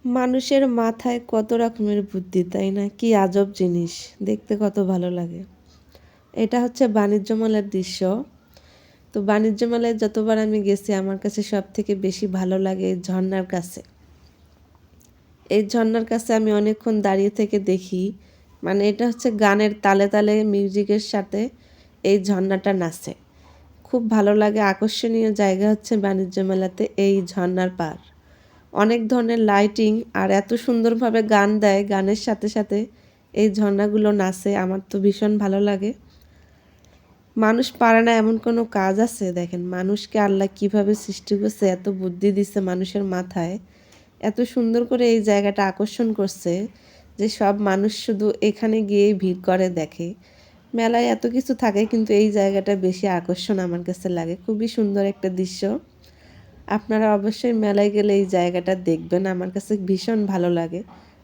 মানুষের মাথায় কত রকমের বুদ্ধি, তাই না? কি আজব জিনিস, দেখতে কত ভালো লাগে। এটা হচ্ছে বাণিজ্য মেলার দৃশ্য। তো বাণিজ্য মেলায় যতবার আমি গেছি আমার কাছে সব থেকে বেশি ভালো লাগে এই ঝর্ণার কাছে। এই ঝর্ণার কাছে আমি অনেকক্ষণ দাঁড়িয়ে থেকে দেখি, মানে এটা হচ্ছে গানের তালে তালে মিউজিকের সাথে এই ঝর্ণাটা নাচে। খুব ভালো লাগে। আকর্ষণীয় জায়গা হচ্ছে বাণিজ্য মেলাতে এই ঝর্ণার পার। অনেক ধরনের লাইটিং আর এত সুন্দরভাবে গান দেয়, গানের সাথে সাথে এই ঝর্ণাগুলো নাচে। আমার তো ভীষণ ভালো লাগে। মানুষ পারে না এমন কোনো কাজ আছে? দেখেন মানুষকে আল্লাহ কিভাবে সৃষ্টি করছে, এত বুদ্ধি দিচ্ছে মানুষের মাথায়, এত সুন্দর করে এই জায়গাটা আকর্ষণ করছে যে সব মানুষ শুধু এখানে গিয়ে ভিড় করে দেখে। মেলায় এত কিছু থাকে কিন্তু এই জায়গাটা বেশি আকর্ষণ আমার কাছে লাগে। খুবই সুন্দর একটা দৃশ্য। আপনারা অবশ্যই মেলায় গেলে এই জায়গাটা দেখবেন। আমার কাছে ভীষণ ভালো লাগে।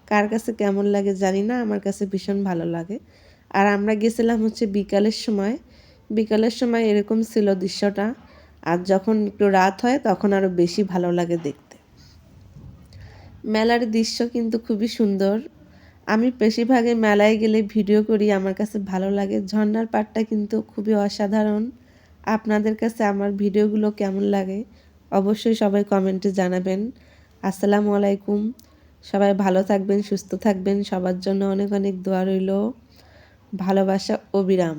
কার কাছে কেমন লাগে জানি না, আমার কাছে ভীষণ ভালো লাগে। আর আমরা গেছিলাম হচ্ছে বিকালের সময়। বিকালের সময় এরকম ছিল দৃশ্যটা। আর যখন একটু রাত হয় তখন আরও বেশি ভালো লাগে দেখতে। মেলার দৃশ্য কিন্তু খুবই সুন্দর। আমি বেশিরভাগই মেলায় গেলে ভিডিও করি, আমার কাছে ভালো লাগে। ঝর্ণার পাড়টা কিন্তু খুবই অসাধারণ। আপনাদের কাছে আমার ভিডিওগুলো কেমন লাগে অবশ্যই সবাই কমেন্টে জানাবেন। আসসালামু আলাইকুম। সবাই ভালো থাকবেন, সুস্থ থাকবেন। সবার জন্য অনেক অনেক দোয়া রইল। ভালোবাসা অবিরাম।